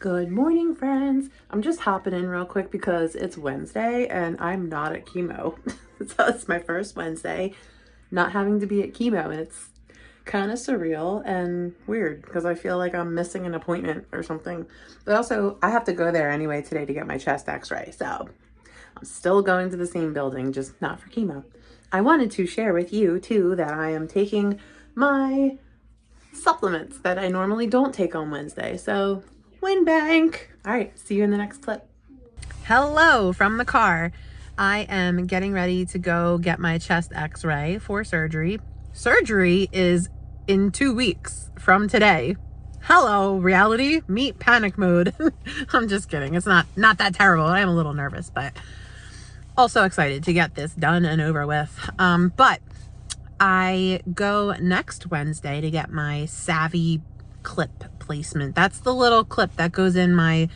Good morning, friends. I'm just hopping in real quick because it's Wednesday and I'm not at chemo. So it's my first Wednesday not having to be at chemo, and it's kind of surreal and weird because I feel like I'm missing an appointment or something. But also, I have to go there anyway today to get my chest x-ray. So I'm still going to the same building, just not for chemo. I wanted to share with you too that I am taking my supplements that I normally don't take on Wednesday. So win bank. All right, see you in the next clip. Hello from the car. I am getting ready to go get my chest x-ray for surgery. Surgery is in 2 weeks from today. Hello, reality. Meet panic mode. I'm just kidding. It's not that terrible. I am a little nervous, but also excited to get this done and over with. But I go next Wednesday to get my Savvy clip placement. That's the little clip that goes in my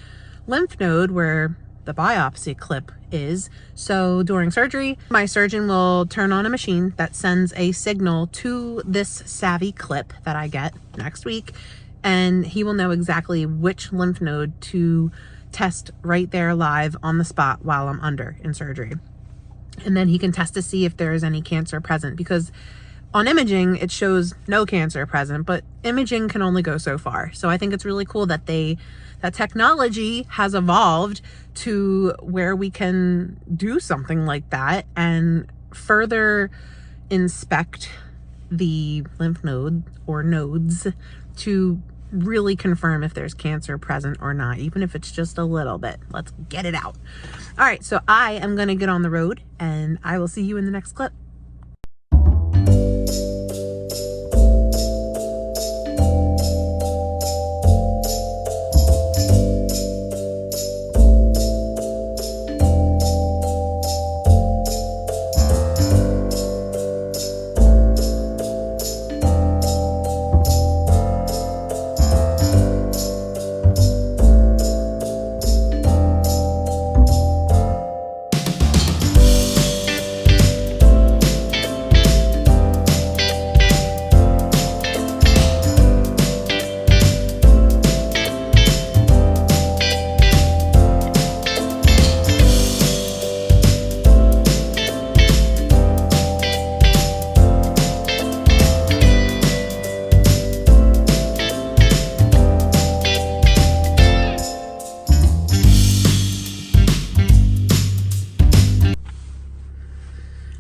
lymph node where the biopsy clip is. So during surgery, my surgeon will turn on a machine that sends a signal to this Savvy clip that I get next week, and he will know exactly which lymph node to test right there live on the spot while I'm under in surgery. And then he can test to see if there is any cancer present, because on imaging, it shows no cancer present, but imaging can only go so far. So I think it's really cool that that technology has evolved to where we can do something like that and further inspect the lymph node or nodes to really confirm if there's cancer present or not, even if it's just a little bit. Let's get it out. All right, so I am going to get on the road and I will see you in the next clip.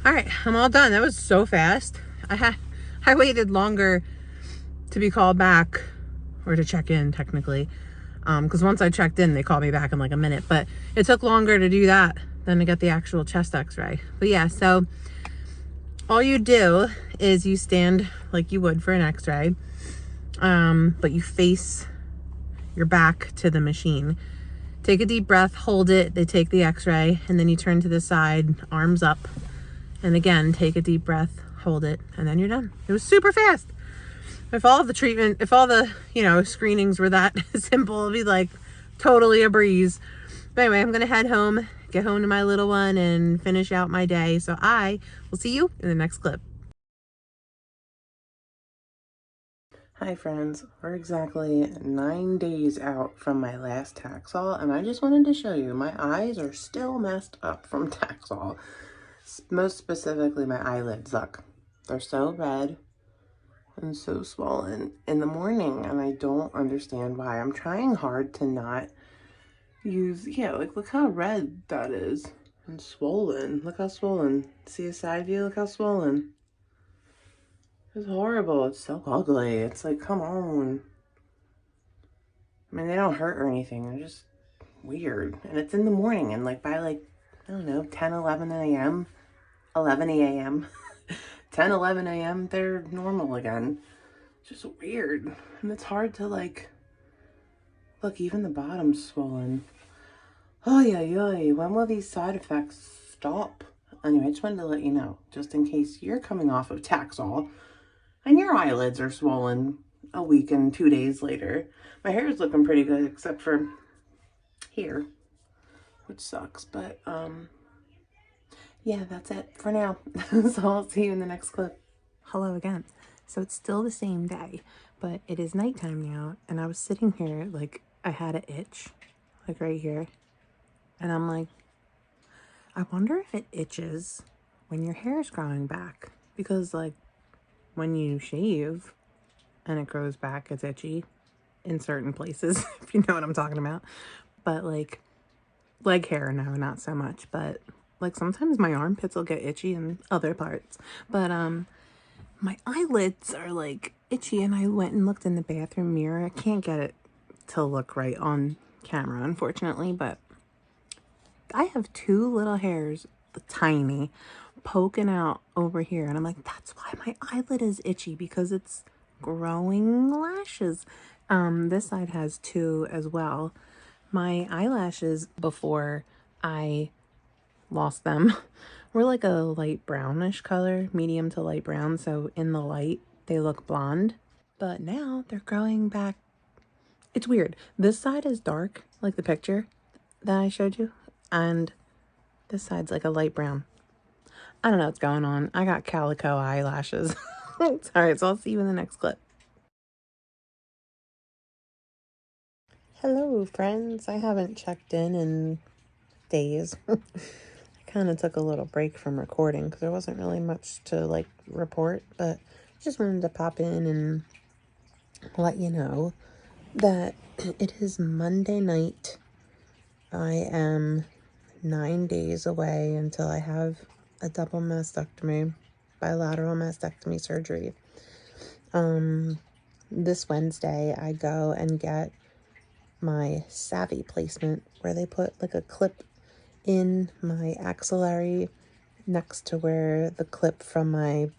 All right, I'm all done. That was so fast. I waited longer to be called back, or to check in technically, because once I checked in, they called me back in like a minute, but it took longer to do that than to get the actual chest x-ray. But yeah, so all you do is you stand like you would for an x-ray, but you face your back to the machine. Take a deep breath, hold it, they take the x-ray, and then you turn to the side, arms up. And again, take a deep breath, hold it, and then you're done. It was super fast. If all of the treatment, if all the, screenings were that simple, it'd be like totally a breeze. But anyway, I'm going to head home, get home to my little one, and finish out my day. So I will see you in the next clip. Hi friends, we're exactly 9 days out from my last Taxol, and I just wanted to show you my eyes are still messed up from Taxol. Most specifically, my eyelids, look. They're so red and so swollen in the morning, and I don't understand why. I'm trying hard to not use, look how red that is and swollen. Look how swollen. See a side view? Look how swollen. It's horrible. It's so ugly. It's like, come on. I mean, they don't hurt or anything. They're just weird. And it's in the morning, and like by I don't know, 10, 11 a.m., 11 a.m., 10, 11 a.m., they're normal again. It's just weird. And it's hard to look, even the bottom's swollen. Oh, yeah. When will these side effects stop? Anyway, I just wanted to let you know, just in case you're coming off of Taxol and your eyelids are swollen a week and 2 days later. My hair is looking pretty good, except for here, which sucks, but yeah, that's it for now. So I'll see you in the next clip. Hello again. So it's still the same day, but it is nighttime now, and I was sitting here like I had an itch, like right here. And I'm like, I wonder if it itches when your hair is growing back. Because, like, when you shave and it grows back, it's itchy in certain places, if you know what I'm talking about. But, like, leg hair, no, not so much. But, like, sometimes my armpits will get itchy in other parts. But, my eyelids are, like, itchy. And I went and looked in the bathroom mirror. I can't get it to look right on camera, unfortunately. But I have two little hairs, tiny, poking out over here. And I'm like, that's why my eyelid is itchy, because it's growing lashes. This side has two as well. My eyelashes, before I lost them, were like a light brownish color, medium to light brown. So in the light, they look blonde. But now they're growing back. It's weird. This side is dark, like the picture that I showed you. And this side's like a light brown. I don't know what's going on. I got calico eyelashes. Alright, so I'll see you in the next clip. Hello, friends. I haven't checked in days. I kind of took a little break from recording because there wasn't really much to, like, report. But just wanted to pop in and let you know that it is Monday night. I am 9 days away until I have a double mastectomy, bilateral mastectomy surgery. This Wednesday I go and get my Savvy placement, where they put like a clip in my axillary next to where the clip from my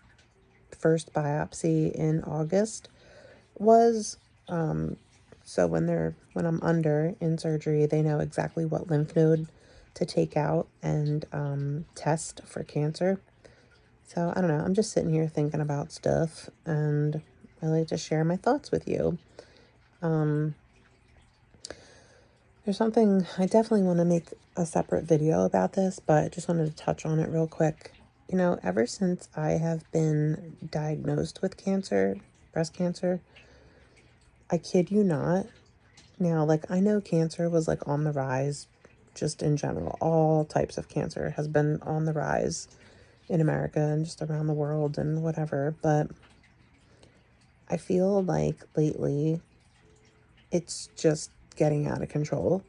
first biopsy in August was. So when I'm under in surgery, they know exactly what lymph node to take out and test for cancer. So I don't know, I'm just sitting here thinking about stuff, and I like to share my thoughts with you. There's something, I definitely want to make a separate video about this, but I just wanted to touch on it real quick. You know, ever since I have been diagnosed with cancer, breast cancer, I kid you not. Now, like, I know cancer was, like, on the rise, just in general. All types of cancer has been on the rise in America and just around the world and whatever. But I feel like lately it's just getting out of control.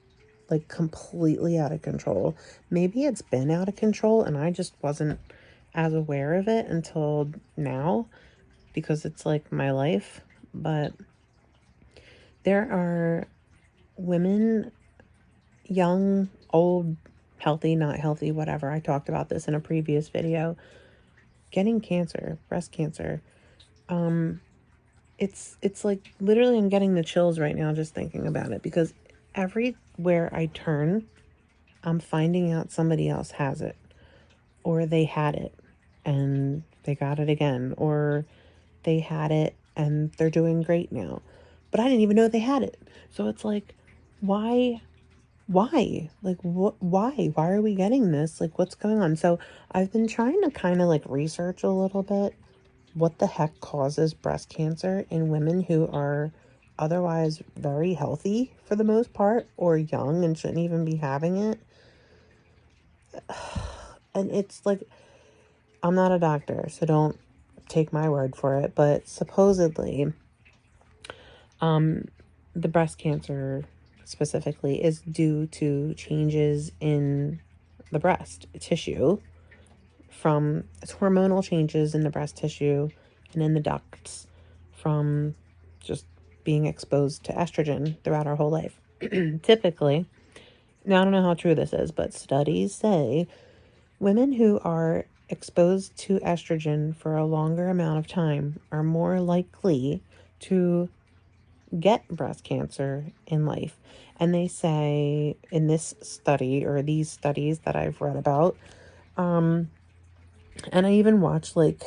Like, completely out of control. Maybe it's been out of control and I just wasn't as aware of it until now, because it's like my life. But there are women, young, old, healthy, not healthy, whatever. I talked about this in a previous video. Getting cancer, breast cancer. It's like, literally, I'm getting the chills right now just thinking about it, because everywhere I turn, I'm finding out somebody else has it, or they had it and they got it again, or they had it and they're doing great now. But I didn't even know they had it. So it's like, why? Like, why are we getting this? Like, what's going on? So I've been trying to kind of like research a little bit what the heck causes breast cancer in women who are otherwise very healthy for the most part, or young and shouldn't even be having it. And it's like, I'm not a doctor, so don't take my word for it, but supposedly the breast cancer specifically is due to changes in the breast tissue, from it's hormonal changes in the breast tissue and in the ducts from just being exposed to estrogen throughout our whole life. Typically, now I don't know how true this is, but studies say women who are exposed to estrogen for a longer amount of time are more likely to get breast cancer in life. And they say in this study, or these studies that I've read about, and I even watched, like,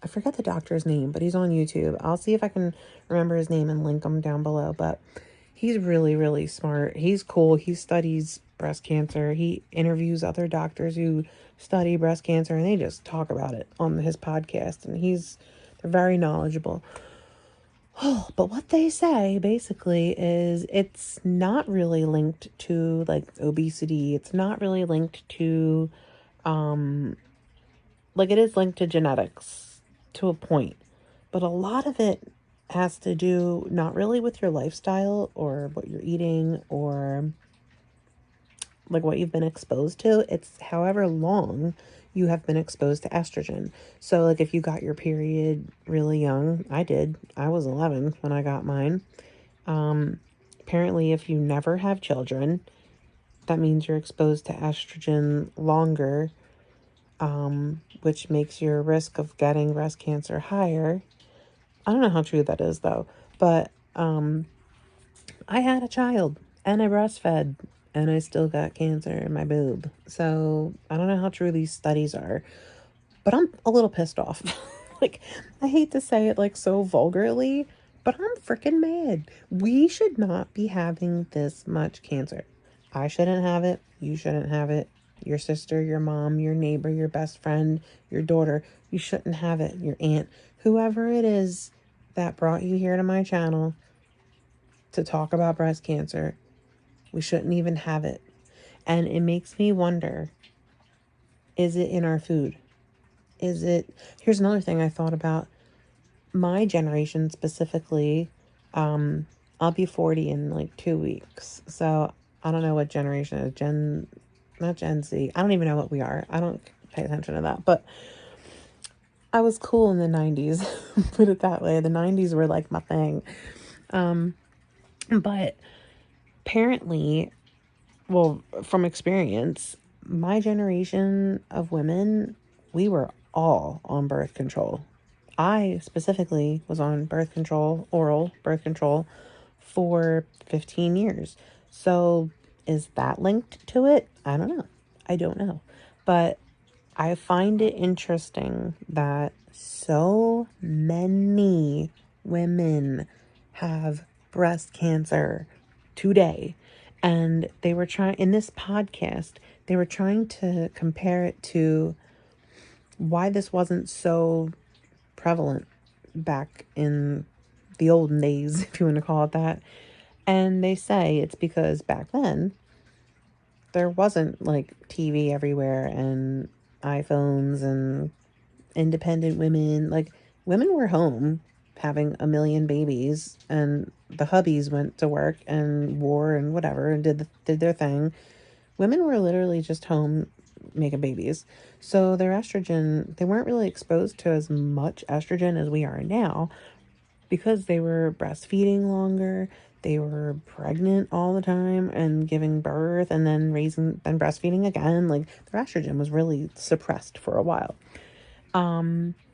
I forget the doctor's name, but he's on YouTube. I'll see if I can remember his name and link him down below. But he's really, really smart. He's cool. He studies breast cancer. He interviews other doctors who study breast cancer, and they just talk about it on his podcast. And they're very knowledgeable. Oh, but what they say basically is it's not really linked to like obesity. It's not really linked to, like it is linked to genetics to a point, but a lot of it has to do not really with your lifestyle or what you're eating or like what you've been exposed to. It's however long you have been exposed to estrogen. So like if you got your period really young, I did. I was 11 when I got mine. Apparently if you never have children, that means you're exposed to estrogen longer, which makes your risk of getting breast cancer higher. I don't know how true that is though, but I had a child and I breastfed and I still got cancer in my boob. So I don't know how true these studies are, but I'm a little pissed off. Like, I hate to say it like so vulgarly, but I'm freaking mad. We should not be having this much cancer. I shouldn't have it. You shouldn't have it. Your sister, your mom, your neighbor, your best friend, your daughter, you shouldn't have it. Your aunt, whoever it is that brought you here to my channel to talk about breast cancer, we shouldn't even have it. And it makes me wonder, is it in our food? Is it... Here's another thing I thought about. My generation specifically, I'll be 40 in like 2 weeks. So I don't know what generation it is. Not Gen Z. I don't even know what we are. I don't pay attention to that. But I was cool in the 90s. Put it that way. The 90s were like my thing. But apparently, well, from experience, my generation of women, we were all on birth control. I specifically was on birth control, oral birth control, for 15 years. So is that linked to it? I don't know. I don't know. But I find it interesting that so many women have breast cancer today. And they were trying, in this podcast, they were trying to compare it to why this wasn't so prevalent back in the olden days, if you want to call it that. And they say it's because back then there wasn't like TV everywhere and iPhones and independent women. Like, women were home having a million babies and the hubbies went to work and wore and whatever and did their thing. Women were literally just home making babies. So their estrogen, they weren't really exposed to as much estrogen as we are now because they were breastfeeding longer. They were pregnant all the time and giving birth and then breastfeeding again. Like, their estrogen was really suppressed for a while.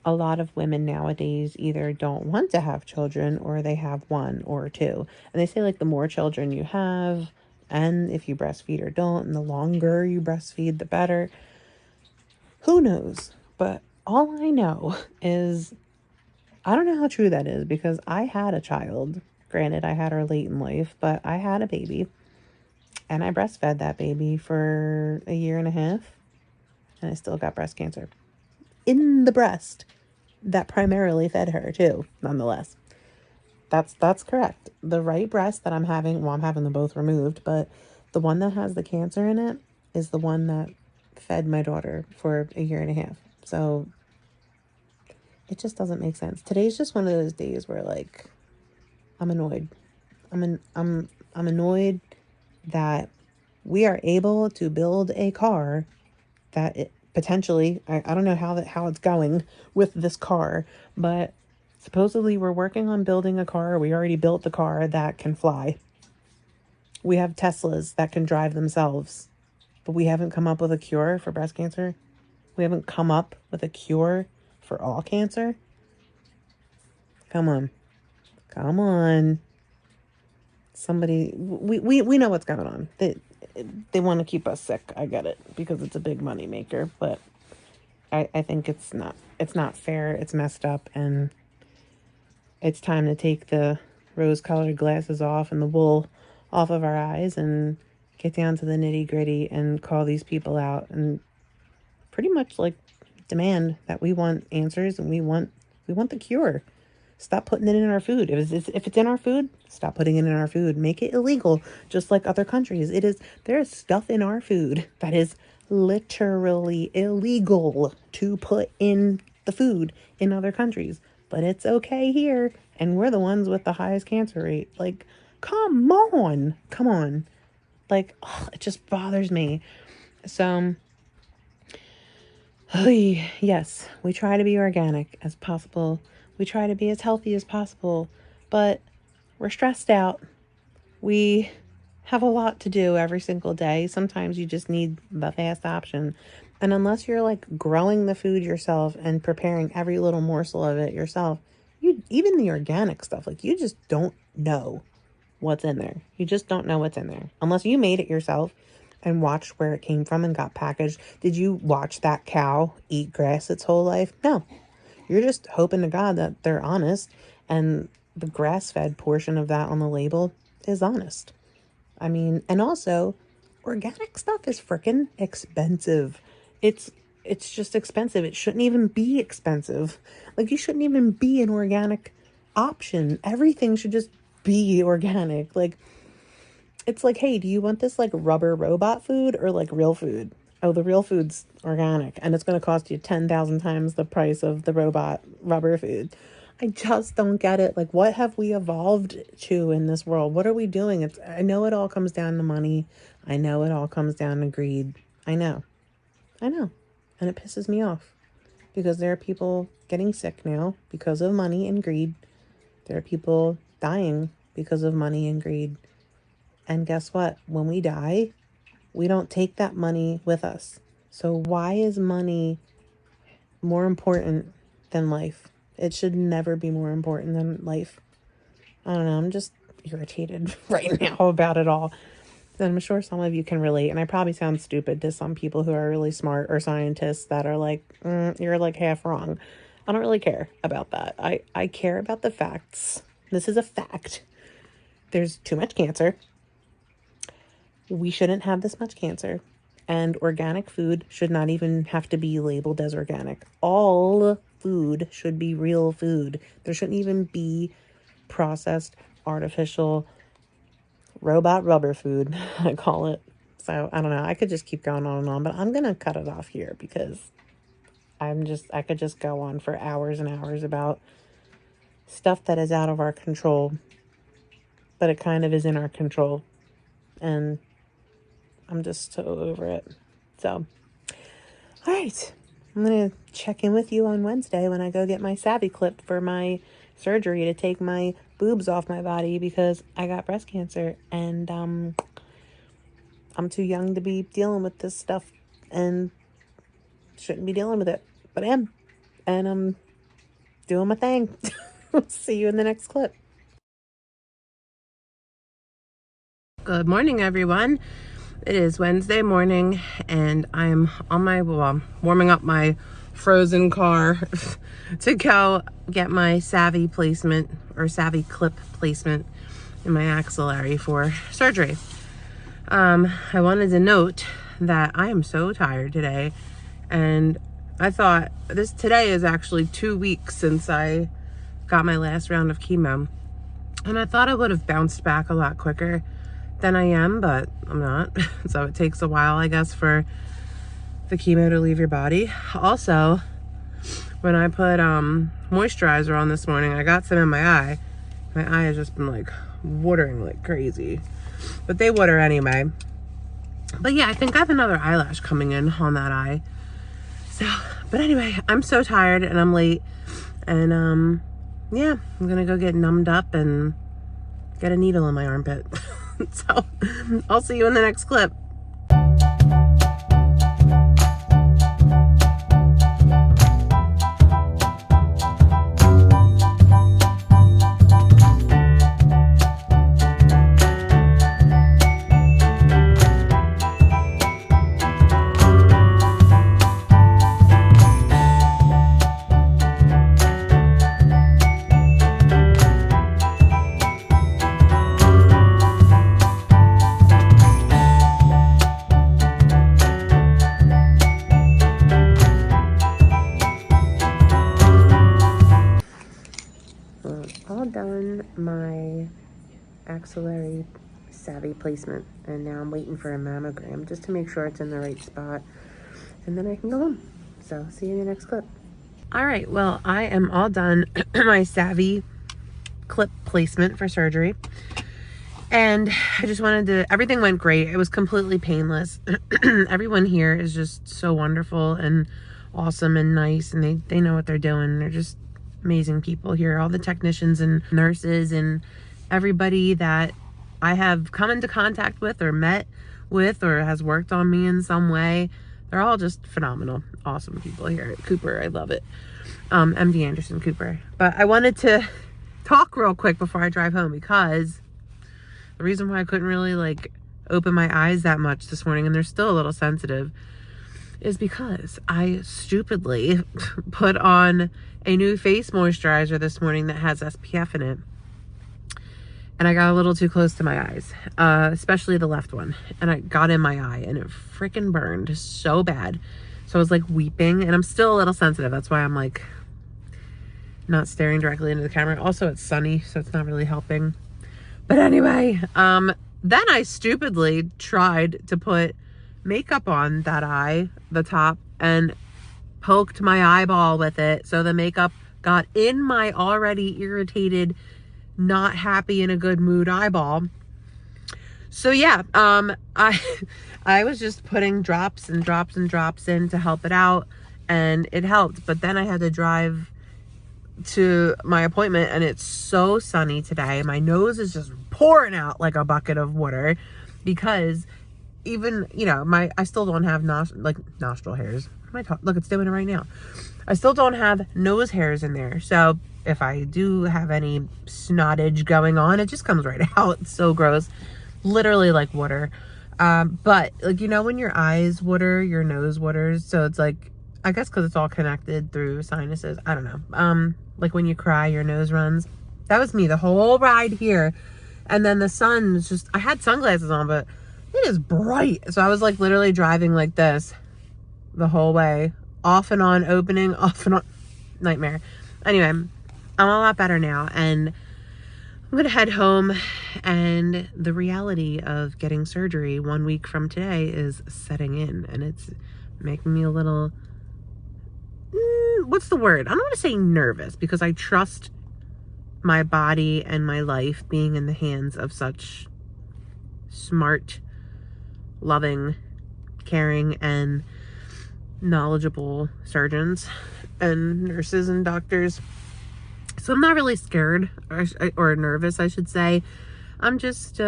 A lot of women nowadays either don't want to have children or they have one or two. And they say like the more children you have, and if you breastfeed or don't, and the longer you breastfeed, the better. Who knows? But all I know is, I don't know how true that is because I had a child. Granted, I had her late in life, but I had a baby and I breastfed that baby for a year and a half and I still got breast cancer in the breast that primarily fed her too, nonetheless. That's correct. The right breast that I'm having, well, I'm having them both removed, but the one that has the cancer in it is the one that fed my daughter for a year and a half. So it just doesn't make sense. Today's just one of those days where like I'm annoyed. I'm annoyed that we are able to build a car that it potentially, I don't know how it's going with this car, but supposedly we're working on building a car. We already built the car that can fly. We have Teslas that can drive themselves, but we haven't come up with a cure for breast cancer. We haven't come up with a cure for all cancer. Come on. Come on. Somebody, we know what's going on. They want to keep us sick. I get it because it's a big money maker, but I think it's not fair. It's messed up, and it's time to take the rose-colored glasses off and the wool off of our eyes and get down to the nitty-gritty and call these people out and pretty much like demand that we want answers and we want the cure. Stop putting it in our food. If it's in our food, stop putting it in our food. Make it illegal, just like other countries. There is stuff in our food that is literally illegal to put in the food in other countries. But it's okay here, and we're the ones with the highest cancer rate. Like, come on. Come on. Like, it just bothers me. So, yes, we try to be organic as possible. We try to be as healthy as possible, but we're stressed out. We have a lot to do every single day. Sometimes you just need the fast option. And unless you're like growing the food yourself and preparing every little morsel of it yourself, even the organic stuff, like you just don't know what's in there. You just don't know what's in there unless you made it yourself and watched where it came from and got packaged. Did you watch that cow eat grass its whole life? No. You're just hoping to God that they're honest and the grass-fed portion of that on the label is honest. I mean, and also, organic stuff is freaking expensive. It's just expensive. It shouldn't even be expensive. Like, you shouldn't even be an organic option. Everything should just be organic. Like, it's like, hey, do you want this like rubber robot food or like real food? Oh, the real food's organic and it's going to cost you 10,000 times the price of the robot rubber food. I just don't get it. Like, what have we evolved to in this world? What are we doing? I know it all comes down to money. I know it all comes down to greed. I know. And it pisses me off because there are people getting sick now because of money and greed. There are people dying because of money and greed. And guess what? When we die, we don't take that money with us. So why is money more important than life? It should never be more important than life. I don't know. I'm just irritated right now about it all. And I'm sure some of you can relate. And I probably sound stupid to some people who are really smart or scientists that are like, you're like half wrong. I don't really care about that. I care about the facts. This is a fact. There's too much cancer. We shouldn't have this much cancer. And organic food should not even have to be labeled as organic. All food should be real food. There shouldn't even be processed, artificial, robot rubber food, I call it. So, I don't know. I could just keep going on and on, but I'm going to cut it off here because I could just go on for hours and hours about stuff that is out of our control, but it kind of is in our control. And I'm just so over it. So, all right. I'm going to check in with you on Wednesday when I go get my Savvy clip for my surgery to take my boobs off my body because I got breast cancer and I'm too young to be dealing with this stuff and shouldn't be dealing with it, but I am, and I'm doing my thing. See you in the next clip. Good morning, everyone. It is Wednesday morning and I'm on my, warming up my frozen car to go get my Savvy placement or Savvy clip placement in my axillary for surgery. I wanted to note that I am so tired today, and I thought today is actually 2 weeks since I got my last round of chemo, and I thought I would have bounced back a lot quicker than I am, but I'm not. So it takes a while, I guess, for the chemo to leave your body. Also, when I put moisturizer on this morning, I got some in my eye. My eye has just been like watering like crazy, but they water anyway. But yeah, I think I have another eyelash coming in on that eye. So, but anyway, I'm so tired and I'm late, and yeah, I'm gonna go get numbed up and get a needle in my armpit. So I'll see you in the next clip. axillary savvy placement, and now I'm waiting for a mammogram just to make sure it's in the right spot, and then I can go home. So see you in the next clip. All right, well, I am all done my savvy clip placement for surgery, and I just wanted to, everything went great. It was completely painless. Everyone here is just so wonderful and awesome and nice, and they know what they're doing. They're just amazing people here. All the technicians and nurses and everybody that I have come into contact with or met with or has worked on me in some way, they're all just phenomenal, awesome people here at Cooper. I love it. MD Anderson Cooper. But I wanted to talk real quick before I drive home, because the reason why I couldn't really like open my eyes that much this morning, and they're still a little sensitive, is because I stupidly put on a new face moisturizer this morning that has SPF in it. And I got a little too close to my eyes, especially the left one. And I got in my eye and it freaking burned so bad. So I was like weeping, and I'm still a little sensitive. That's why I'm like not staring directly into the camera. Also, it's sunny, so it's not really helping. But anyway, then I stupidly tried to put makeup on that eye, the top, and poked my eyeball with it. So the makeup got in my already irritated, not happy, in a good mood eyeball. So yeah, I was just putting drops and drops and drops in to help it out, and it helped. But then I had to drive to my appointment, and it's so sunny today. My nose is just pouring out like a bucket of water, because even, you know, I still don't have nostril hairs. Look, it's doing it right now. I still don't have nose hairs in there. So if I do have any snottage going on, it just comes right out. It's so gross. Literally like water. But like, you know, when your eyes water, your nose waters. So it's like, I guess because it's all connected through sinuses. I don't know. Like when you cry, your nose runs. That was me the whole ride here. And then the sun's just, I had sunglasses on, but it is bright. So I was like literally driving like this the whole way. Off and on, opening, off and on. Nightmare. Anyway, I'm a lot better now, and I'm gonna head home, and the reality of getting surgery 1 week from today is setting in, and it's making me a little, what's the word? I don't want to say nervous, because I trust my body and my life being in the hands of such smart, loving, caring, and knowledgeable surgeons and nurses and doctors. So I'm not really scared or nervous, I should say. I'm just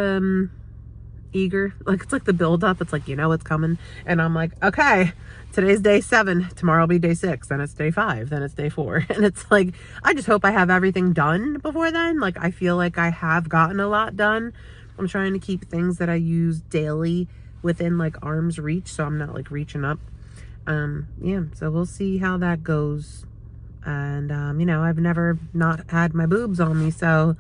eager. Like, it's like the build up. It's like, you know what's coming. And I'm like, okay, today's day 7. Tomorrow will be day 6. Then it's day 5. Then it's day 4. And it's like, I just hope I have everything done before then. Like, I feel like I have gotten a lot done. I'm trying to keep things that I use daily within like arm's reach, so I'm not like reaching up. Yeah, so we'll see how that goes. And you know, I've never not had my boobs on me, so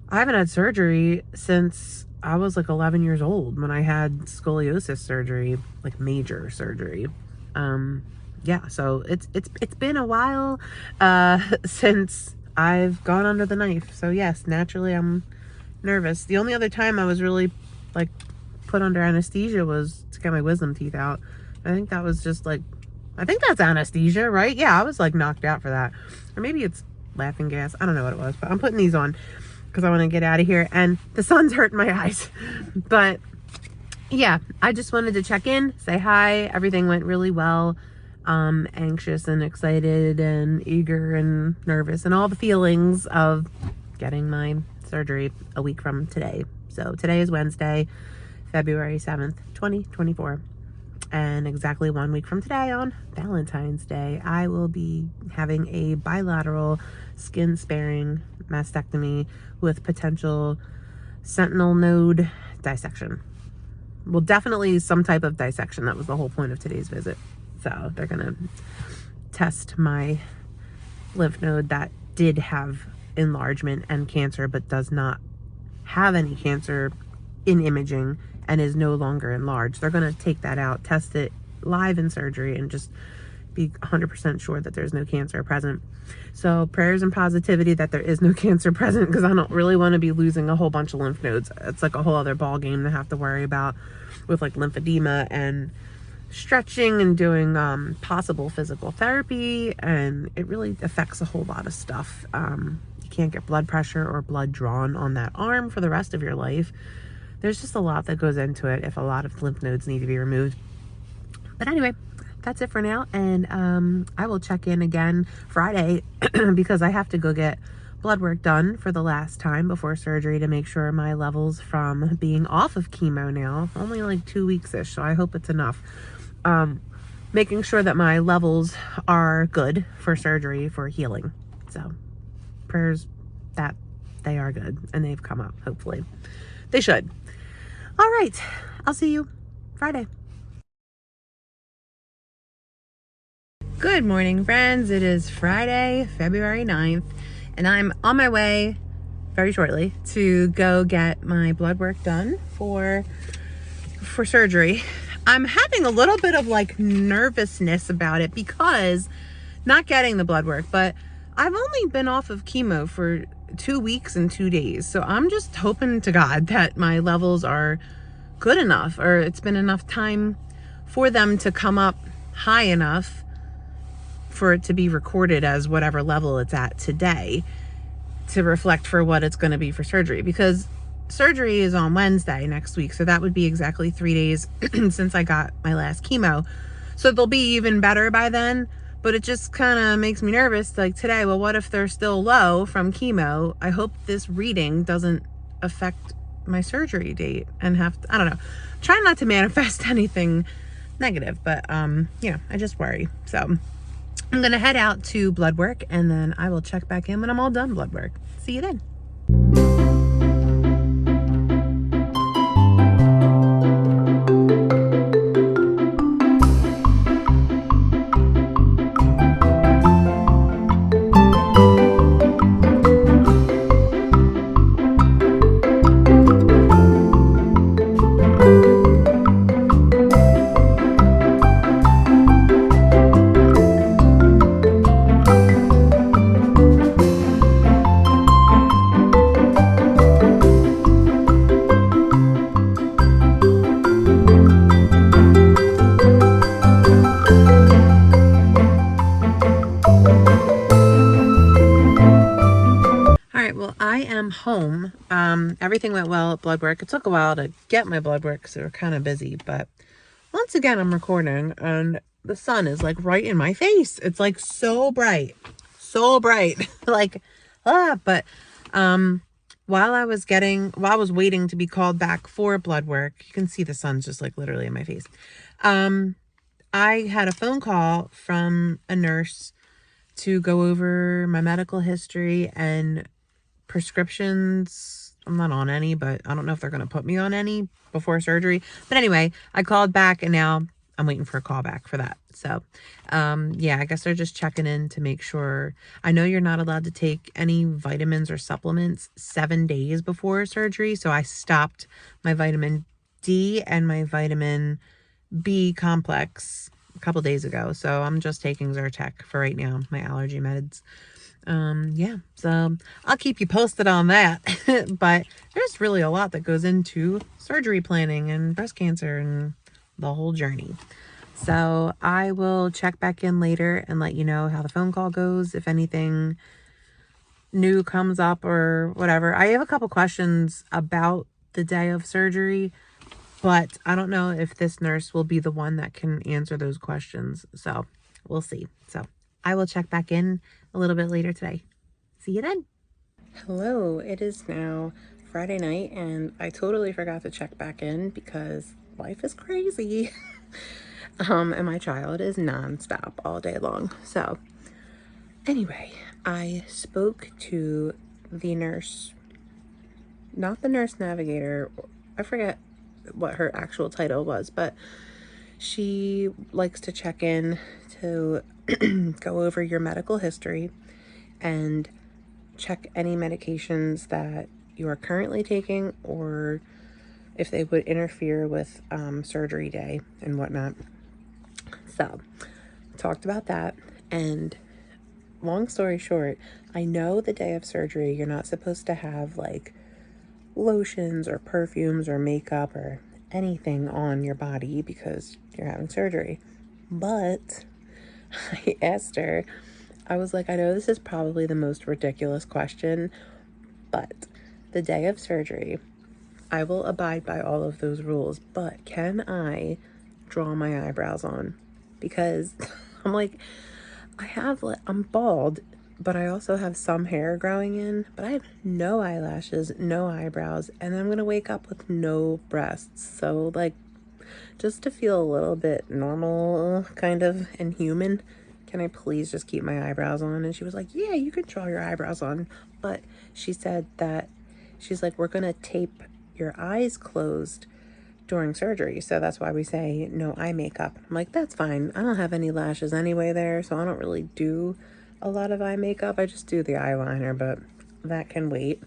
I haven't had surgery since I was like 11 years old, when I had scoliosis surgery, like major surgery. Yeah, so it's been a while since I've gone under the knife. So yes, naturally I'm nervous. The only other time I was really like put under anesthesia was to get my wisdom teeth out. I think that was just like, I think that's anesthesia, right? Yeah, I was like knocked out for that. Or maybe it's laughing gas. I don't know what it was, but I'm putting these on because I want to get out of here, and the sun's hurting my eyes. But yeah, I just wanted to check in, say hi. Everything went really well. Anxious and excited and eager and nervous and all the feelings of getting my surgery a week from today. So today is Wednesday, February 7th, 2024. And exactly 1 week from today, on Valentine's Day, I will be having a bilateral skin sparing mastectomy with potential sentinel node dissection. Well, definitely some type of dissection. That was the whole point of today's visit. So they're gonna test my lymph node that did have enlargement and cancer, but does not have any cancer in imaging and is no longer enlarged. They're going to take that out, test it live in surgery, and just be 100% sure that there's no cancer present. So prayers and positivity that there is no cancer present, because I don't really want to be losing a whole bunch of lymph nodes. It's like a whole other ball game to have to worry about with like lymphedema and stretching and doing possible physical therapy, and it really affects a whole lot of stuff. You can't get blood pressure or blood drawn on that arm for the rest of your life. There's just a lot that goes into it if a lot of lymph nodes need to be removed. But anyway, that's it for now, and I will check in again Friday because I have to go get blood work done for the last time before surgery to make sure my levels from being off of chemo now, only like 2 weeks-ish, so I hope it's enough. Making sure that my levels are good for surgery, for healing. So prayers that they are good and they've come up, hopefully. They should. All right, I'll see you Friday. Good morning, friends. It is Friday, February 9th, and I'm on my way very shortly to go get my blood work done for surgery. I'm having a little bit of like nervousness about it because not getting the blood work, but I've only been off of chemo for 2 weeks and 2 days. So I'm just hoping to God that my levels are good enough, or it's been enough time for them to come up high enough for it to be recorded as whatever level it's at today to reflect for what it's going to be for surgery, because surgery is on Wednesday next week. So that would be exactly 3 days since I got my last chemo. So they'll be even better by then, but it just kind of makes me nervous. Like today, well, what if they're still low from chemo? I hope this reading doesn't affect my surgery date and have to, I don't know, try not to manifest anything negative, but you know, I just worry. So I'm gonna head out to blood work, and then I will check back in when I'm all done blood work. See you then. I am home. Everything went well at blood work. It took a while to get my blood work because they were kind of busy, but once again, I'm recording and the sun is like right in my face. It's like so bright, like, but, while I was waiting to be called back for blood work, you can see the sun's just like literally in my face. I had a phone call from a nurse to go over my medical history and prescriptions. I'm not on any, but I don't know if they're going to put me on any before surgery. But anyway, I called back and now I'm waiting for a call back for that. So, yeah, I guess they're just checking in to make sure. I know you're not allowed to take any vitamins or supplements 7 days before surgery. So I stopped my vitamin D and my vitamin B complex a couple days ago. So I'm just taking Zyrtec for right now, my allergy meds. Yeah, so I'll keep you posted on that. But there's really a lot that goes into surgery planning and breast cancer and the whole journey. So I will check back in later and let you know how the phone call goes, if anything new comes up or whatever. I have a couple questions about the day of surgery, but I don't know if this nurse will be the one that can answer those questions. So we'll see. So I will check back in a little bit later today. See you then. Hello, it is now Friday night and I totally forgot to check back in because life is crazy. And my child is nonstop all day long. So anyway, I spoke to the nurse, not the nurse navigator. I forget what her actual title was, but she likes to check in to go over your medical history and check any medications that you are currently taking or if they would interfere with surgery day and whatnot. So talked about that. And long story short, I know the day of surgery, you're not supposed to have like lotions or perfumes or makeup or anything on your body because you're having surgery. But I asked her, I was like, I know this is probably the most ridiculous question, but the day of surgery, I will abide by all of those rules, but can I draw my eyebrows on? Because I'm like, I'm bald, but I also have some hair growing in, but I have no eyelashes, no eyebrows, and I'm gonna wake up with no breasts. So like, just to feel a little bit normal, kind of, and human, can I please just keep my eyebrows on? And she was like, yeah, you can draw your eyebrows on. But she said that, she's like, we're gonna tape your eyes closed during surgery. So that's why we say no eye makeup. I'm like, that's fine. I don't have any lashes anyway there, so I don't really do a lot of eye makeup. I just do the eyeliner, but that can wait.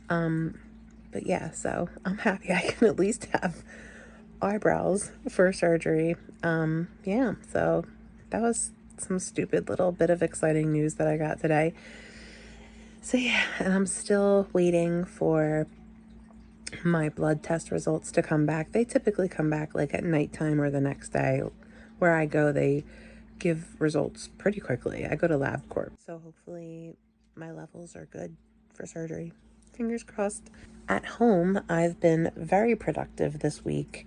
But yeah, so I'm happy I can at least have eyebrows for surgery. Yeah, so that was some stupid little bit of exciting news that I got today. So yeah, and I'm still waiting for my blood test results to come back. They typically come back like at nighttime or the next day. Where I go, they give results pretty quickly. I go to LabCorp. So hopefully my levels are good for surgery. Fingers crossed. At home, I've been very productive this week.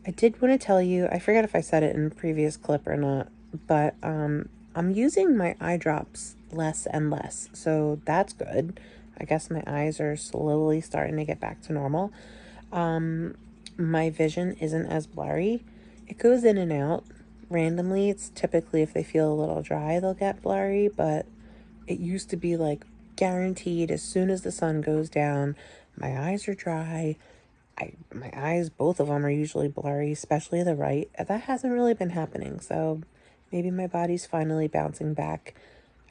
I did want to tell you, I forget if I said it in a previous clip or not, but I'm using my eye drops less and less. So that's good. I guess my eyes are slowly starting to get back to normal. My vision isn't as blurry. It goes in and out randomly. It's typically if they feel a little dry, they'll get blurry, but it used to be like guaranteed as soon as the sun goes down, my eyes are dry. My eyes, both of them are usually blurry, especially the right. That hasn't really been happening. So maybe my body's finally bouncing back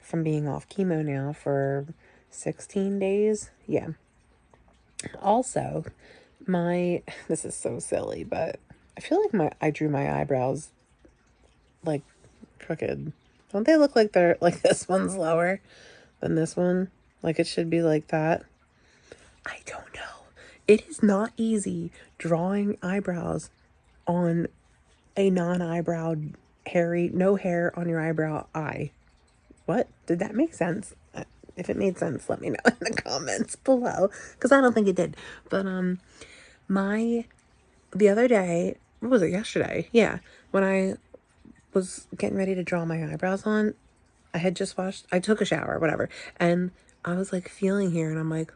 from being off chemo now for 16 days. Yeah. Also, this is so silly, but I feel like I drew my eyebrows like crooked. Don't they look like they're like this one's lower than this one? Like it should be like that. I don't know. It is not easy drawing eyebrows on a non-eyebrowed no hair on your eyebrow eye. What? Did that make sense? If it made sense, let me know in the comments below, because I don't think it did. But the other day, what was it, yesterday? Yeah, when I was getting ready to draw my eyebrows on, I took a shower, whatever, and I was like feeling here, and I'm like,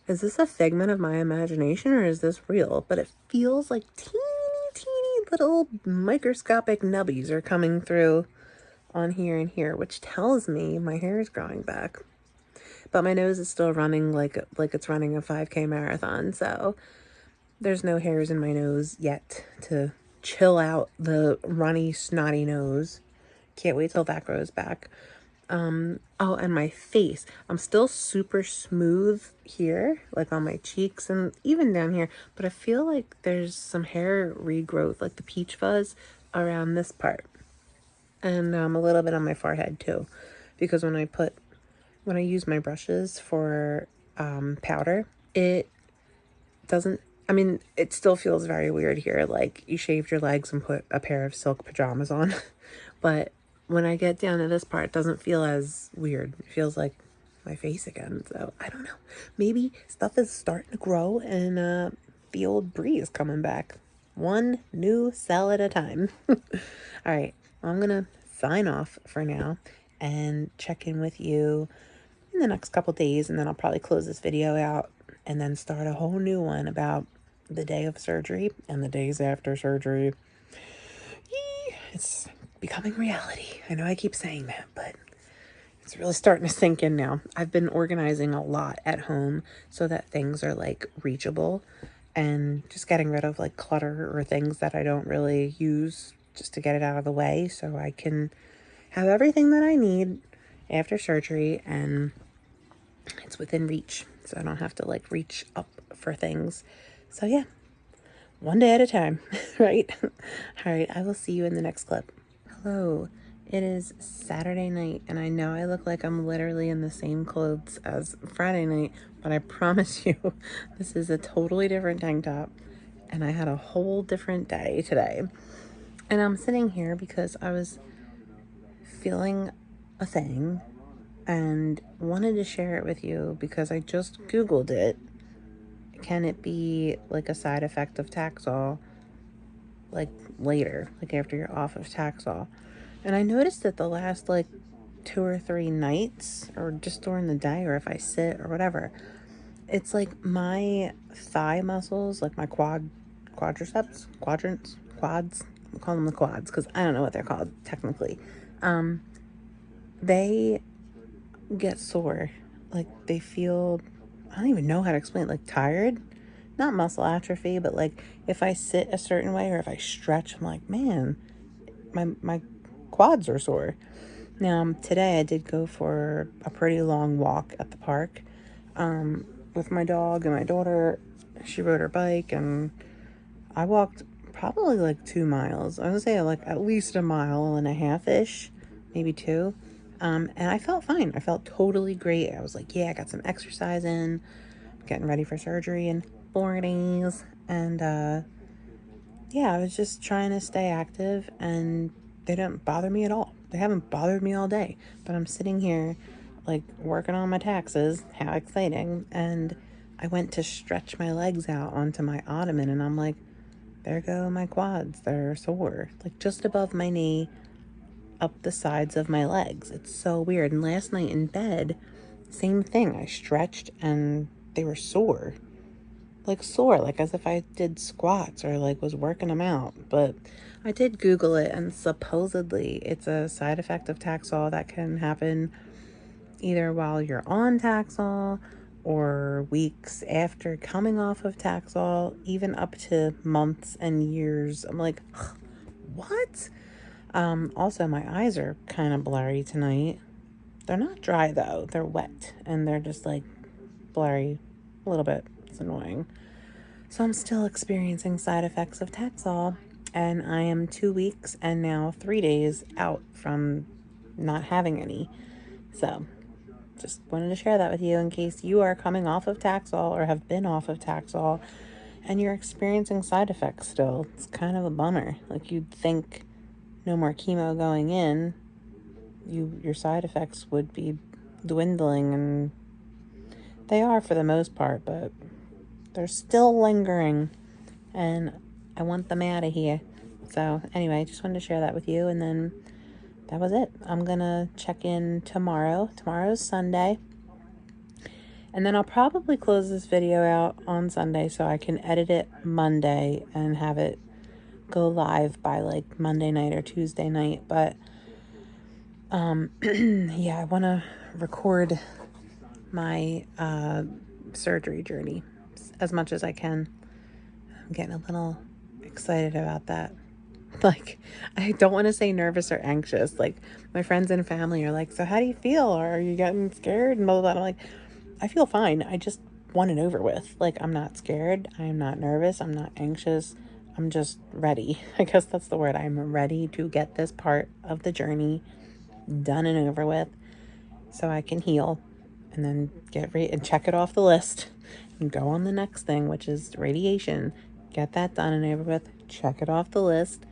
is this a figment of my imagination or is this real? But it feels like teeny little microscopic nubbies are coming through on here and here, which tells me my hair is growing back. But my nose is still running like it's running a 5K marathon, so there's no hairs in my nose yet to chill out the runny, snotty nose. Can't wait till that grows back. Oh, and my face. I'm still super smooth here, like on my cheeks and even down here, but I feel like there's some hair regrowth, like the peach fuzz around this part. And a little bit on my forehead too, because when I use my brushes for powder, it doesn't, I mean, it still feels very weird here, like you shaved your legs and put a pair of silk pajamas on. But when I get down to this part, it doesn't feel as weird. It feels like my face again. So I don't know. Maybe stuff is starting to grow and the old Brie is coming back. One new cell at a time. All right. I'm going to sign off for now and check in with you in the next couple days. And then I'll probably close this video out and then start a whole new one about the day of surgery and the days after surgery. It's becoming reality. I know I keep saying that, but it's really starting to sink in now. I've been organizing a lot at home so that things are like reachable and just getting rid of like clutter or things that I don't really use just to get it out of the way so I can have everything that I need after surgery and it's within reach. So I don't have to like reach up for things. So yeah, one day at a time, right? All right, I will see you in the next clip. Hello, It is Saturday night, and I know I look like I'm literally in the same clothes as Friday night, but I promise you, this is a totally different tank top, and I had a whole different day today. And I'm sitting here because I was feeling a thing and wanted to share it with you because I just Googled it. Can it be like a side effect of Taxol, like later, like after you're off of Taxol? And I noticed that the last like 2 or 3 nights, or just during the day, or if I sit or whatever, it's like my thigh muscles, like my quadriceps, quads. We'll call them the quads because I don't know what they're called technically. They get sore. Like they feel, I don't even know how to explain it, like tired. Not muscle atrophy, but like if I sit a certain way or if I stretch, I'm like, man, my quads are sore. Now, today I did go for a pretty long walk at the park with my dog and my daughter. She rode her bike, and I walked probably like 2 miles. I would say like at least 1.5 miles-ish, maybe 2. And I felt fine. I felt totally great. I was like, yeah, I got some exercise in, getting ready for surgery in 4 days. And yeah, I was just trying to stay active, and they didn't bother me at all. They haven't bothered me all day, but I'm sitting here like working on my taxes. How exciting. And I went to stretch my legs out onto my ottoman, and I'm like, there go my quads. They're sore, like just above my knee, up the sides of my legs. It's so weird. And last night in bed, same thing. I stretched and they were sore, like as if I did squats or like was working them out. But I did Google it, and supposedly it's a side effect of Taxol that can happen either while you're on Taxol or weeks after coming off of Taxol, even up to months and years. I'm like, what? Also, my eyes are kind of blurry tonight. They're not dry though, they're wet, and they're just like blurry a little bit. It's annoying. So I'm still experiencing side effects of Taxol, and I am 2 weeks and now 3 days out from not having any. So just wanted to share that with you in case you are coming off of Taxol or have been off of Taxol and you're experiencing side effects still. It's kind of a bummer. Like, you'd think no more chemo going in, your side effects would be dwindling, and they are for the most part, but they're still lingering, and I want them out of here. So anyway, just wanted to share that with you, and then that was it. I'm gonna check in tomorrow. Tomorrow's Sunday, and then I'll probably close this video out on Sunday so I can edit it Monday and have it go live by like Monday night or Tuesday night. But yeah, I want to record my surgery journey as much as I can. I'm getting a little excited about that. Like, I don't want to say nervous or anxious. Like, my friends and family are like, so how do you feel? Or are you getting scared? And blah, blah, blah. I'm like, I feel fine. I just want it over with. Like, I'm not scared. I am not nervous. I'm not anxious. I'm just ready. I guess that's the word. I'm ready to get this part of the journey done and over with so I can heal and then get ready and check it off the list and go on the next thing, which is radiation. Get that done and over with. Check it off the list.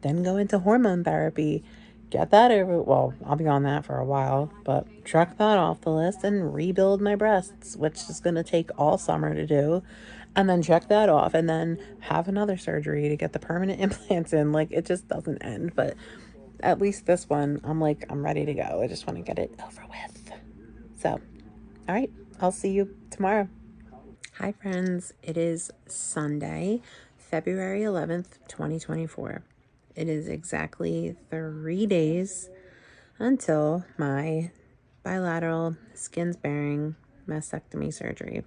Then go into hormone therapy. Get that over. Well, I'll be on that for a while, but check that off the list and rebuild my breasts, which is going to take all summer to do. And then check that off, and then have another surgery to get the permanent implants in. Like, it just doesn't end. But at least this one, I'm like, I'm ready to go. I just want to get it over with. So, all right, I'll see you tomorrow. Hi, friends. It is Sunday, February 11th, 2024. It is exactly 3 days until my bilateral skin-sparing mastectomy surgery.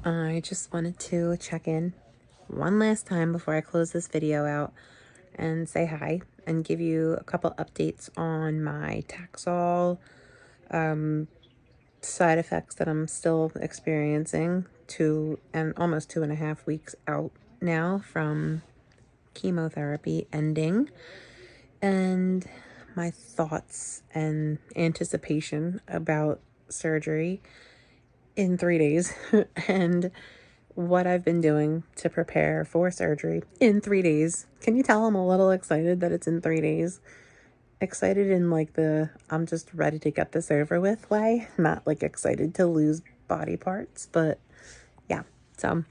I just wanted to check in one last time before I close this video out and say hi and give you a couple updates on my Taxol side effects that I'm still experiencing, almost 2.5 weeks out now from chemotherapy ending, and my thoughts and anticipation about surgery in 3 days and what I've been doing to prepare for surgery in 3 days. Can you tell I'm a little excited that it's in 3 days? Excited in like the I'm just ready to get this over with way, not like excited to lose body parts, but yeah. So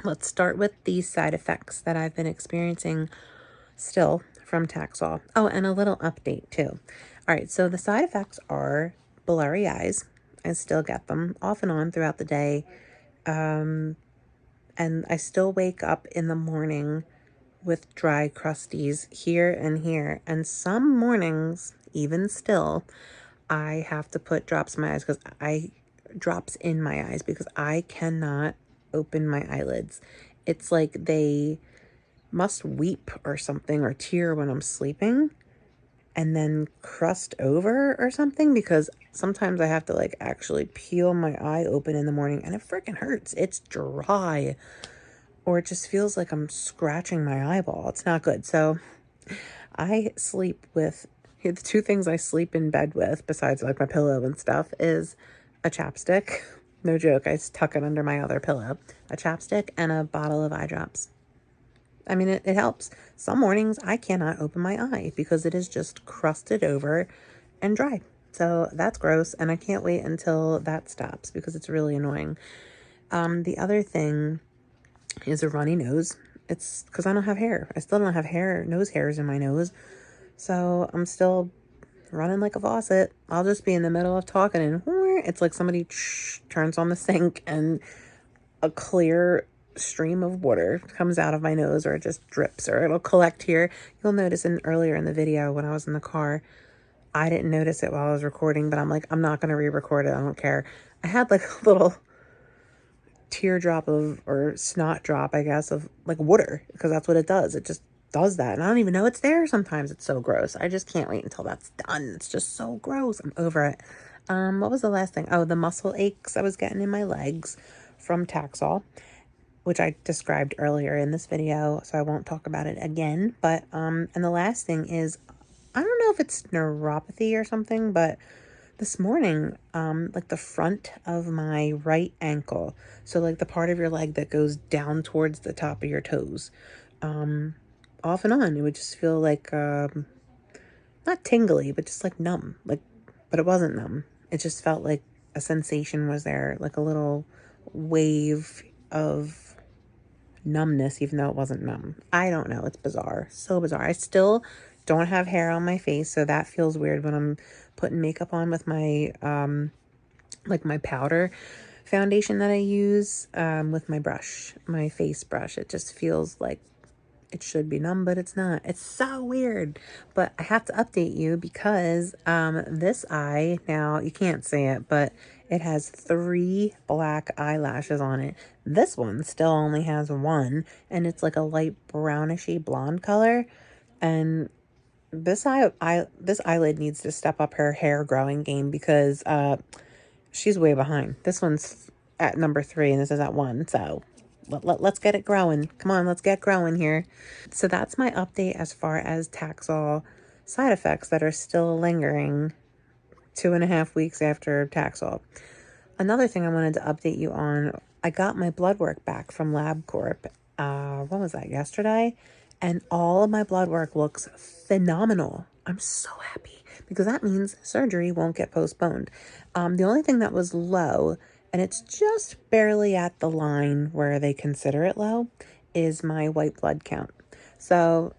let's start with these side effects that I've been experiencing still from Taxol. Oh, and a little update too. All right, so the side effects are blurry eyes. I still get them off and on throughout the day. And I still wake up in the morning with dry crusties here and here. And some mornings, even still, I have to put drops in my eyes drops in my eyes because I cannot open my eyelids. It's like they must weep or something or tear when I'm sleeping and then crust over or something, because sometimes I have to like actually peel my eye open in the morning and it freaking hurts. It's dry, or it just feels like I'm scratching my eyeball. It's not good. So I sleep with the two things I sleep in bed with, besides like my pillow and stuff, is a chapstick. No joke. I tuck it under my other pillow. A chapstick and a bottle of eye drops. I mean, it helps. Some mornings I cannot open my eye because it is just crusted over and dry. So that's gross. And I can't wait until that stops because it's really annoying. The other thing is a runny nose. It's because I don't have hair. I still don't have nose hairs in my nose. So I'm still running like a faucet. I'll just be in the middle of talking and it's like somebody turns on the sink and a clear stream of water comes out of my nose, or it just drips, or it'll collect here. You'll notice earlier in the video when I was in the car, I didn't notice it while I was recording, but I'm like, I'm not going to re-record it. I don't care. I had like a little teardrop or snot drop, I guess, of like water, because that's what it does. It just does that. And I don't even know it's there sometimes. It's so gross. I just can't wait until that's done. It's just so gross. I'm over it. What was the last thing? Oh, the muscle aches I was getting in my legs from Taxol, which I described earlier in this video, so I won't talk about it again. But and the last thing is, I don't know if it's neuropathy or something, but this morning, like the front of my right ankle, so like the part of your leg that goes down towards the top of your toes, off and on, it would just feel like not tingly, but just like numb, like, but it wasn't numb. It just felt like a sensation was there, like a little wave of numbness, even though it wasn't numb. I don't know. It's bizarre. So bizarre. I still don't have hair on my face, so that feels weird when I'm putting makeup on with my like my powder foundation that I use with my brush, my face brush. It just feels like it should be numb, but it's not. It's so weird. But I have to update you because this eye, now you can't see it, but it has 3 black eyelashes on it. This one still only has 1, and it's like a light brownishy blonde color. And this this eyelid needs to step up her hair growing game because she's way behind. This one's at number 3 and this is at 1. So let's get it growing. Come on, let's get growing here. So that's my update as far as Taxol side effects that are still lingering 2.5 weeks after Taxol. Another thing I wanted to update you on, I got my blood work back from LabCorp. What was that, yesterday? And all of my blood work looks phenomenal. I'm so happy because that means surgery won't get postponed. The only thing that was low, and it's just barely at the line where they consider it low, is my white blood count. So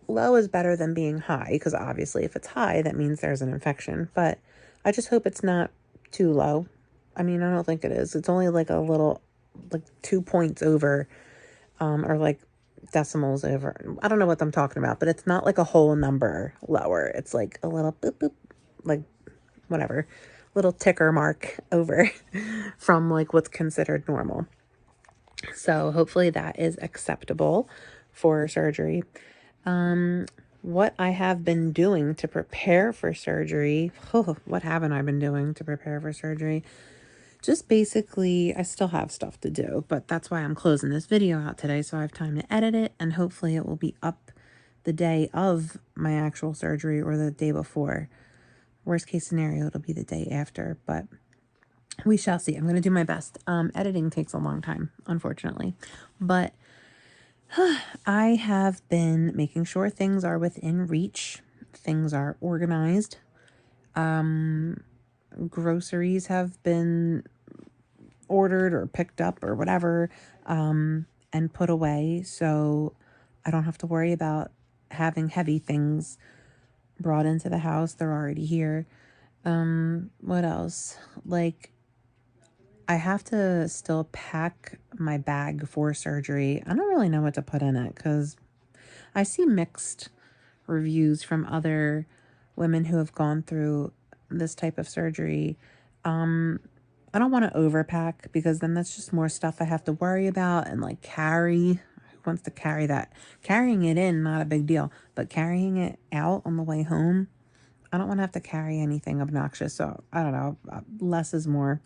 low is better than being high, because obviously if it's high, that means there's an infection. But I just hope it's not too low. I mean, I don't think it is. It's only like a little, like 2 points over, or like decimals over. I don't know what I'm talking about, but it's not like a whole number lower. It's like a little boop, boop, like whatever, little ticker mark over from like what's considered normal. So hopefully that is acceptable for surgery. What I have been doing to prepare for surgery. Oh, what haven't I been doing to prepare for surgery? Just basically, I still have stuff to do, but that's why I'm closing this video out today, so I have time to edit it, and hopefully it will be up the the day of my actual surgery or the day before. Worst case scenario, it'll be the day after, but we shall see. I'm going to do my best. Editing takes a long time, unfortunately, but I have been making sure things are within reach. Things are organized. Groceries have been ordered or picked up or whatever, and put away. So I don't have to worry about having heavy things brought into the house. They're already here. What else? Like, I have to still pack my bag for surgery. I don't really know what to put in it because I see mixed reviews from other women who have gone through this type of surgery. I don't want to overpack because then that's just more stuff I have to worry about and like carry. Who wants to carry that? Carrying it in, not a big deal, but carrying it out on the way home, I don't want to have to carry anything obnoxious. So I don't know, less is more.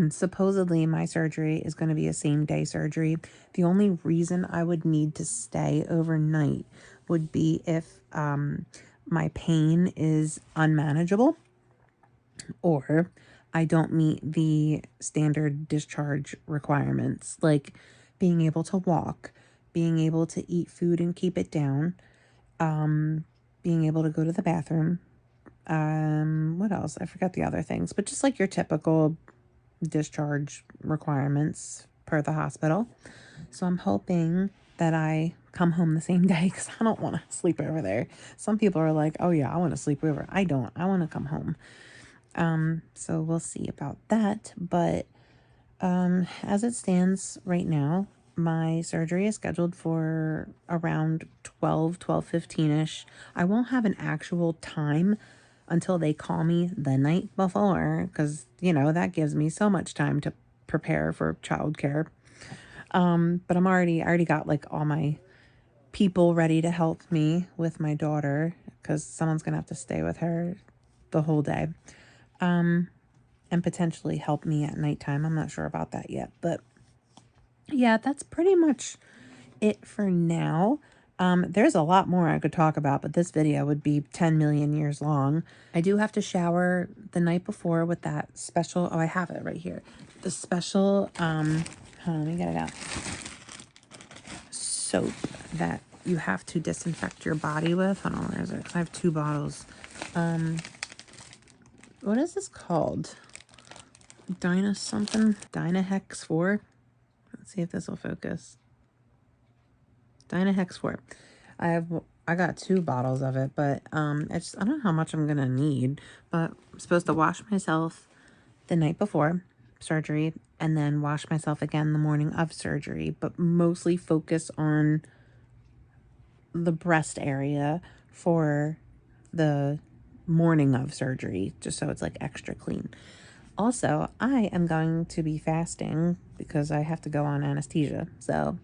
Supposedly my surgery is going to be a same day surgery. The only reason I would need to stay overnight would be if my pain is unmanageable or I don't meet the standard discharge requirements, like being able to walk, being able to eat food and keep it down, being able to go to the bathroom. What else? I forgot the other things, but just like your typical discharge requirements per the hospital. So I'm hoping that I come home the same day because I don't want to sleep over there. Some people are like, oh yeah, I want to sleep over. I don't. I want to come home. So we'll see about that. But as it stands right now, my surgery is scheduled for around 12:15ish. I won't have an actual time until they call me the night before because, you know, that gives me so much time to prepare for childcare. But I already got like all my people ready to help me with my daughter because someone's going to have to stay with her the whole day. And potentially help me at nighttime. I'm not sure about that yet, but yeah, that's pretty much it for now. There's a lot more I could talk about, but this video would be 10 million years long. I do have to shower the night before with that special, oh, I have it right here. The special, hold on, let me get it out. Soap that you have to disinfect your body with. Hold on, where is it? I have 2 bottles. What is this called? Dynahex 4. Let's see if this will focus. Dynahex 4. I got 2 bottles of it, but I don't know how much I'm gonna need. But I'm supposed to wash myself the night before surgery and then wash myself again the morning of surgery, but mostly focus on the breast area for the morning of surgery, just so it's like extra clean. Also, I am going to be fasting because I have to go on anesthesia. So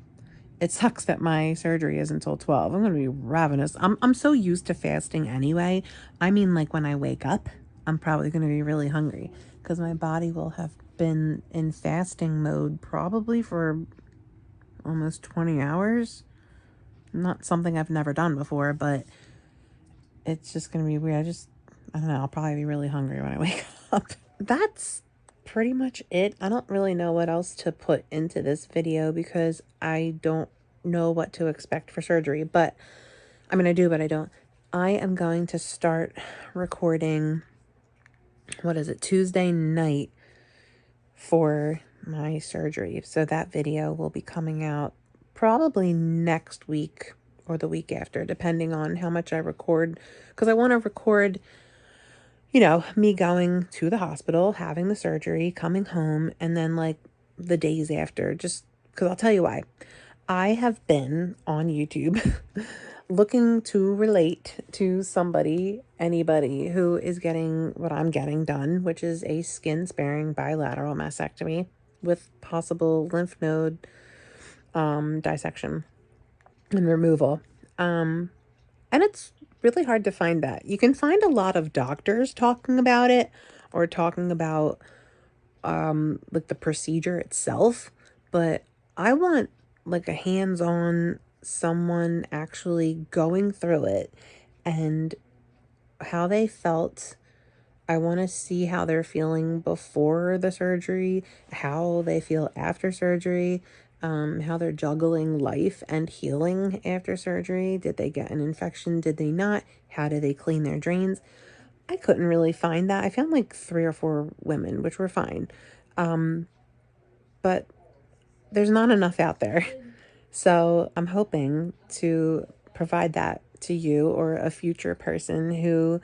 it sucks that my surgery is until 12. I'm going to be ravenous. I'm so used to fasting anyway. I mean, like when I wake up, I'm probably going to be really hungry because my body will have been in fasting mode probably for almost 20 hours. Not something I've never done before, but it's just going to be weird. I don't know. I'll probably be really hungry when I wake up. That's pretty much it. I don't really know what else to put into this video because I don't know what to expect for surgery. But, I mean, I do, but I don't. I am going to start recording, Tuesday night for my surgery. So that video will be coming out probably next week or the week after, depending on how much I record. Because I want to record, you know, me going to the hospital, having the surgery, coming home, and then like the days after, just because I'll tell you why. I have been on YouTube looking to relate to anybody who is getting what I'm getting done, which is a skin-sparing bilateral mastectomy with possible lymph node dissection and removal. And it's really hard to find that. You can find a lot of doctors talking about it or talking about like the procedure itself, but I want like a hands-on someone actually going through it and how they felt. I want to see how they're feeling before the surgery, how they feel after surgery, how they're juggling life and healing after surgery. Did they get an infection? Did they not? How do they clean their drains? I couldn't really find that. I found like 3 or 4 women, which were fine. But there's not enough out there. So I'm hoping to provide that to you or a future person who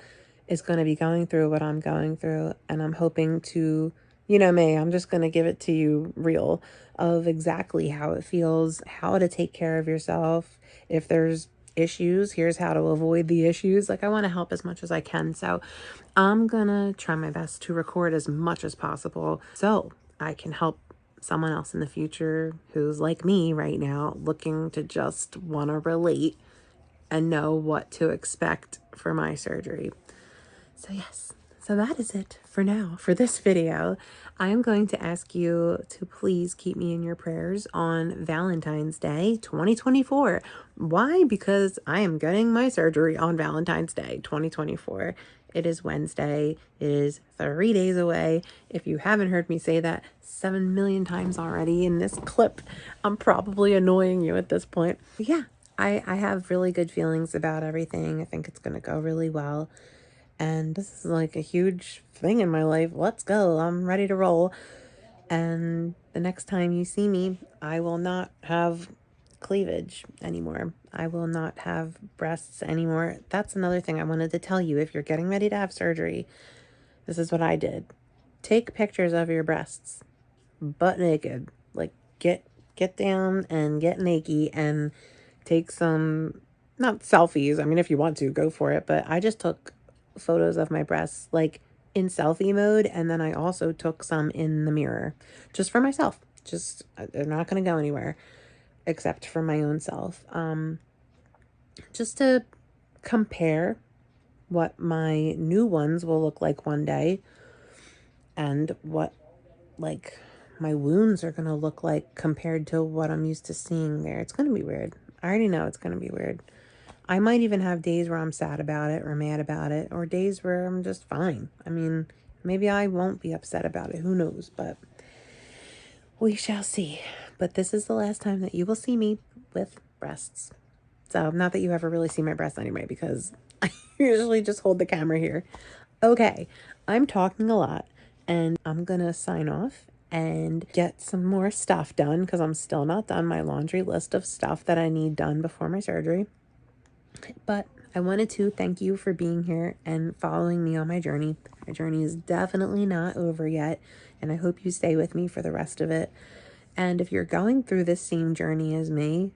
is going to be going through what I'm going through. And I'm hoping to, you know me, I'm just going to give it to you real of exactly how it feels, how to take care of yourself. If there's issues, here's how to avoid the issues. Like, I want to help as much as I can. So I'm going to try my best to record as much as possible so I can help someone else in the future who's like me right now, looking to just want to relate and know what to expect for my surgery. So yes, so that is it for now for this video. I am going to ask you to please keep me in your prayers on Valentine's Day 2024. Why? Because I am getting my surgery on Valentine's Day 2024. It is Wednesday. It is 3 days away. If you haven't heard me say that 7 million times already in this clip, I'm probably annoying you at this point. But yeah, I have really good feelings about everything. I think it's going to go really well. And this is like a huge thing in my life. Let's go. I'm ready to roll. And the next time you see me, I will not have cleavage anymore. I will not have breasts anymore. That's another thing I wanted to tell you. If you're getting ready to have surgery, this is what I did. Take pictures of your breasts, butt naked. Like, get down and get naked and take some, not selfies. I mean, if you want to, go for it. But I just took photos of my breasts like in selfie mode, and then I also took some in the mirror just for myself. Just, they're not going to go anywhere except for my own self, just to compare what my new ones will look like one day and what like my wounds are going to look like compared to what I'm used to seeing there. It's going to be weird. I already know it's going to be weird. I might even have days where I'm sad about it or mad about it, or days where I'm just fine. I mean, maybe I won't be upset about it. Who knows? But we shall see. But this is the last time that you will see me with breasts. So not that you ever really see my breasts anyway, because I usually just hold the camera here. Okay, I'm talking a lot, and I'm going to sign off and get some more stuff done because I'm still not done my laundry list of stuff that I need done before my surgery. But I wanted to thank you for being here and following me on my journey. My journey is definitely not over yet, and I hope you stay with me for the rest of it. And if you're going through this same journey as me,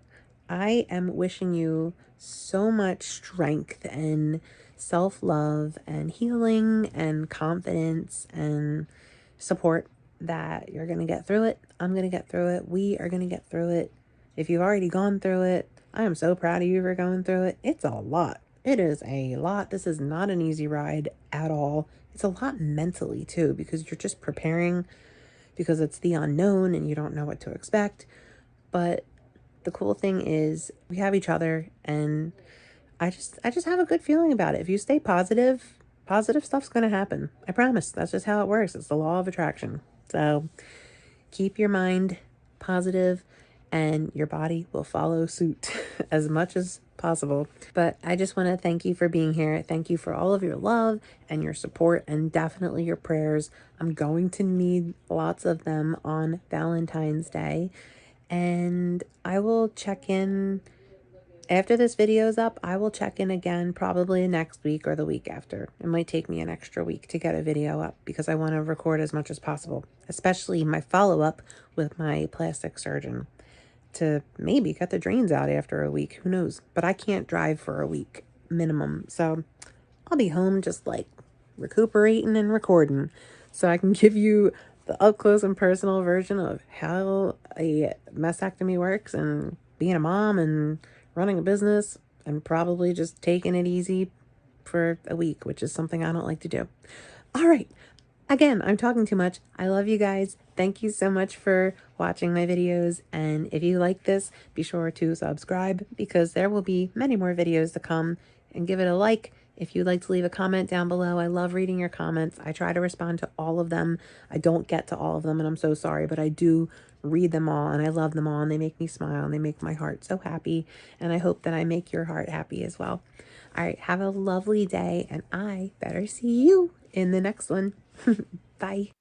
I am wishing you so much strength and self-love and healing and confidence and support that you're going to get through it. I'm going to get through it. We are going to get through it. If you've already gone through it, I am so proud of you for going through it. It's a lot. It is a lot. This is not an easy ride at all. It's a lot mentally too, because you're just preparing, because it's the unknown and you don't know what to expect. But the cool thing is we have each other, and I just have a good feeling about it. If you stay positive, positive stuff's going to happen. I promise. That's just how it works. It's the law of attraction. So keep your mind positive and your body will follow suit as much as possible. But I just want to thank you for being here. Thank you for all of your love and your support, and definitely your prayers. I'm going to need lots of them on Valentine's Day. And I will check in after this video is up. I will check in again probably next week or the week after. It might take me an extra week to get a video up because I want to record as much as possible, especially my follow-up with my plastic surgeon, to maybe cut the drains out after a week. Who knows? But I can't drive for a week minimum. So I'll be home just like recuperating and recording so I can give you the up close and personal version of how a mastectomy works, and being a mom and running a business and probably just taking it easy for a week, which is something I don't like to do. All right. Again, I'm talking too much. I love you guys. Thank you so much for watching my videos. And if you like this, be sure to subscribe because there will be many more videos to come, and give it a like. If you'd like to leave a comment down below, I love reading your comments. I try to respond to all of them. I don't get to all of them, and I'm so sorry, but I do read them all, and I love them all, and they make me smile, and they make my heart so happy, and I hope that I make your heart happy as well. All right, have a lovely day, and I better see you in the next one. Bye.